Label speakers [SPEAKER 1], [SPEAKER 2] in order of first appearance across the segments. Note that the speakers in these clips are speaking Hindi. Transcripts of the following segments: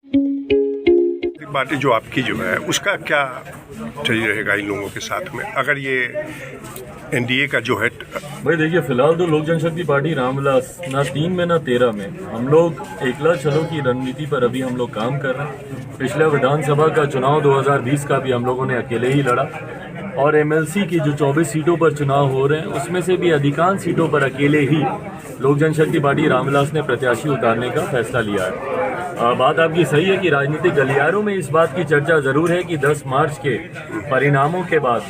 [SPEAKER 1] पार्टी जो आपकी जो है उसका क्या चल रहेगा इन लोगों के साथ में अगर ये एनडीए का जो है?
[SPEAKER 2] भाई देखिए, फिलहाल तो लोक जनशक्ति पार्टी रामविलास ना 3 में ना 13 में हम लोग एकला चलो की रणनीति पर अभी हम लोग काम कर रहे हैं। पिछला विधानसभा का चुनाव 2020 का भी हम लोगों ने अकेले ही लड़ा और एमएलसी की जो 24 सीटों पर चुनाव हो रहे हैं उसमें से भी अधिकांश सीटों पर अकेले ही लोक जनशक्ति पार्टी रामविलास ने प्रत्याशी उतारने का फैसला लिया है। बात आपकी सही है कि राजनीतिक गलियारों में इस बात की चर्चा जरूर है कि 10 मार्च के परिणामों के बाद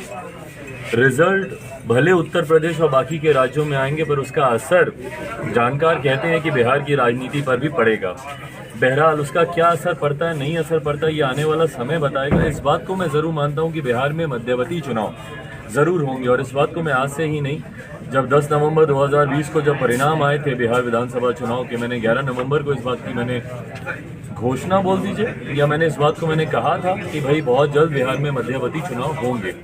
[SPEAKER 2] रिजल्ट भले उत्तर प्रदेश और बाकी के राज्यों में आएंगे पर उसका असर जानकार कहते हैं कि बिहार की राजनीति पर भी पड़ेगा। बहरहाल उसका क्या असर पड़ता है, नहीं असर पड़ता है, ये आने वाला समय बताएगा। इस बात को मैं ज़रूर मानता हूँ कि बिहार में मध्यवर्ती चुनाव ज़रूर होंगे और इस बात को मैं आज से ही नहीं, जब 10 नवंबर 2020 को जब परिणाम आए थे बिहार विधानसभा चुनाव के, मैंने 11 नवंबर को इस बात की मैंने घोषणा बोल दीजिए या मैंने इस बात को मैंने कहा था कि भाई बहुत जल्द बिहार में मध्यवर्ती चुनाव होंगे।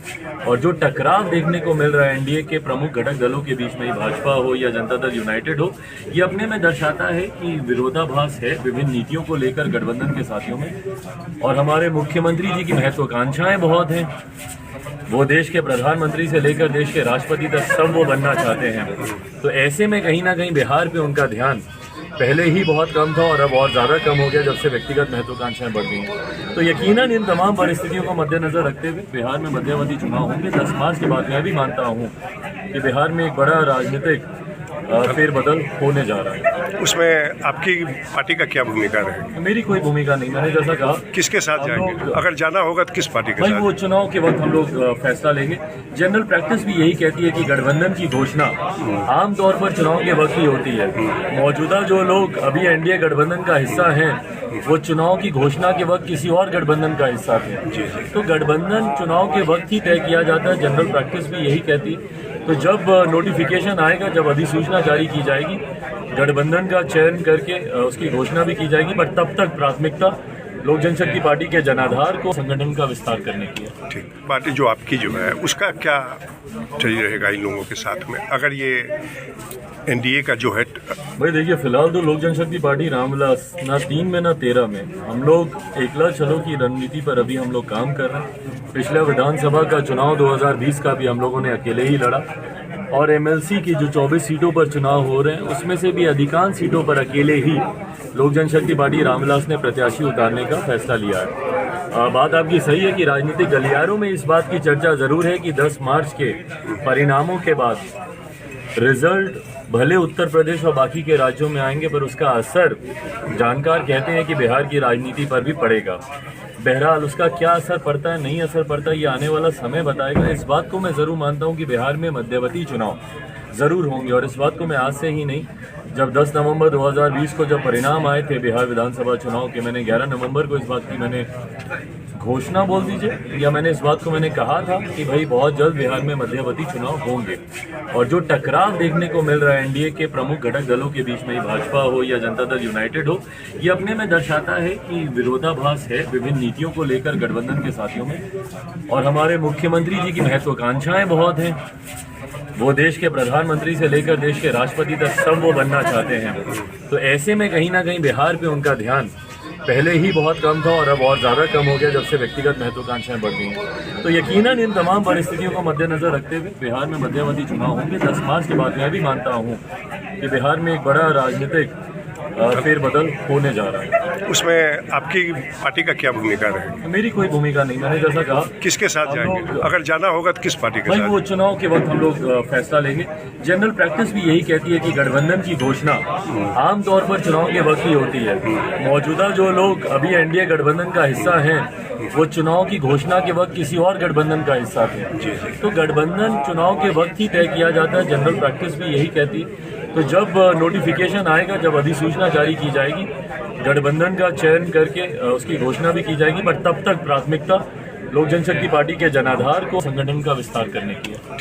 [SPEAKER 2] और जो टकराव देखने को मिल रहा है एनडीए के प्रमुख घटक दलों के बीच में, भाजपा हो या जनता दल यूनाइटेड हो, ये अपने में दर्शाता है कि विरोधाभास है विभिन्न नीतियों को लेकर गठबंधन के साथियों में। और हमारे मुख्यमंत्री जी की महत्वाकांक्षाएं बहुत हैं, वो देश के प्रधानमंत्री से लेकर देश के राष्ट्रपति तक सब वो बनना चाहते हैं। तो ऐसे में कहीं ना कहीं बिहार पे उनका ध्यान पहले ही बहुत कम था और अब और ज़्यादा कम हो गया जब से व्यक्तिगत महत्वाकांक्षाएं बढ़ गई हैं। तो यकीनन इन तमाम परिस्थितियों को मद्देनजर रखते हुए बिहार में मध्यवर्ती चुनाव होंगे। 10 मार्च के बाद मैं भी मानता हूँ कि बिहार में एक बड़ा राजनीतिक फेरबदल होने जा रहा है।
[SPEAKER 1] उसमें आपकी पार्टी का क्या भूमिका रहेगी?
[SPEAKER 2] मेरी कोई भूमिका नहीं, मैंने जैसा कहा।
[SPEAKER 1] किसके साथ जाएंगे अगर जाना होगा तो किस पार्टी के
[SPEAKER 2] भाई
[SPEAKER 1] साथ?
[SPEAKER 2] वो चुनाव के वक्त हम लोग फैसला लेंगे। जनरल प्रैक्टिस भी यही कहती है कि गठबंधन की घोषणा आमतौर पर चुनाव के वक्त ही होती है। मौजूदा जो लोग अभी एनडीए गठबंधन का हिस्सा हैं वो चुनाव की घोषणा के वक्त किसी और गठबंधन का हिस्सा थे, तो गठबंधन चुनाव के वक्त ही तय किया जाता है। जनरल प्रैक्टिस भी यही कहती है। तो जब नोटिफिकेशन आएगा, जब अधिसूचना जारी की जाएगी, गठबंधन का चयन करके उसकी घोषणा भी की जाएगी, पर तब तक प्राथमिकता लोक जनशक्ति पार्टी के जनाधार को संगठन का विस्तार करने की है।
[SPEAKER 1] ठीक, पार्टी जो आपकी जो है उसका क्या चल रहेगा इन लोगों के साथ में अगर ये एनडीए का जो है?
[SPEAKER 2] भाई देखिए, फिलहाल तो लोक जनशक्ति पार्टी रामविलास ना 3 में ना 13 में हम लोग एकला चलो की रणनीति पर अभी हम लोग काम कर रहे हैं। पिछला विधानसभा का चुनाव 2020 का भी हम लोगों ने अकेले ही लड़ा और एमएलसी की जो 24 सीटों पर चुनाव हो रहे हैं उसमें से भी अधिकांश सीटों पर अकेले ही लोक जनशक्ति पार्टी रामविलास ने प्रत्याशी उतारने का फैसला लिया है। बात आपकी सही है कि राजनीतिक गलियारों में इस बात की चर्चा जरूर है कि 10 मार्च के परिणामों के बाद रिजल्ट भले उत्तर प्रदेश और बाकी के राज्यों में आएंगे पर उसका असर जानकार कहते हैं कि बिहार की राजनीति पर भी पड़ेगा। बहरहाल उसका क्या असर पड़ता है, नहीं असर पड़ता है, ये आने वाला समय बताएगा। इस बात को मैं ज़रूर मानता हूँ कि बिहार में मध्यवर्ती चुनाव ज़रूर होंगे और इस बात को मैं आज से ही नहीं, जब 10 नवंबर 2020 को जब परिणाम आए थे बिहार विधानसभा चुनाव के, मैंने 11 नवंबर को इस बात की मैंने घोषणा बोल दीजिए या मैंने इस बात को मैंने कहा था कि भाई बहुत जल्द बिहार में मध्यवर्ती चुनाव होंगे। और जो टकराव देखने को मिल रहा है एनडीए के प्रमुख घटक दलों के बीच में, भाजपा हो या जनता दल यूनाइटेड हो, ये अपने में दर्शाता है कि विरोधाभास है विभिन्न नीतियों को लेकर गठबंधन के साथियों में। और हमारे मुख्यमंत्री जी की महत्वाकांक्षाएं बहुत हैं, वो देश के प्रधानमंत्री से लेकर देश के राष्ट्रपति तक सब वो बनना चाहते हैं। तो ऐसे में कहीं ना कहीं बिहार पे उनका ध्यान पहले ही बहुत कम था और अब और ज़्यादा कम हो गया जब से व्यक्तिगत महत्वाकांक्षाएं बढ़ गई हैं। तो यकीनन इन तमाम परिस्थितियों को मद्देनजर रखते हुए बिहार में मध्यवर्ती चुनाव होंगे। 10 मार्च के बाद मैं भी मानता हूँ कि बिहार में एक बड़ा राजनीतिक फेरबदल होने जा रहा है।
[SPEAKER 1] उसमें आपकी पार्टी का क्या भूमिका रहेगी?
[SPEAKER 2] मेरी कोई भूमिका नहीं, मैंने जैसा कहा।
[SPEAKER 1] किसके साथ जाएंगे अगर जाना होगा तो किस पार्टी के
[SPEAKER 2] भाई
[SPEAKER 1] साथ?
[SPEAKER 2] वो चुनाव के वक्त हम लोग फैसला लेंगे। जनरल प्रैक्टिस भी यही कहती है कि गठबंधन की घोषणा आमतौर पर चुनाव के वक्त ही होती है। मौजूदा जो लोग अभी एनडीए गठबंधन का हिस्सा हैं वो चुनाव की घोषणा के वक्त किसी और गठबंधन का हिस्सा थे, तो गठबंधन चुनाव के वक्त ही तय किया जाता है। जनरल प्रैक्टिस भी यही कहती है। तो जब नोटिफिकेशन आएगा, जब अधिसूचना जारी की जाएगी, गठबंधन का चयन करके उसकी घोषणा भी की जाएगी, पर तब तक प्राथमिकता लोक जनशक्ति पार्टी के जनाधार को संगठन का विस्तार करने की है।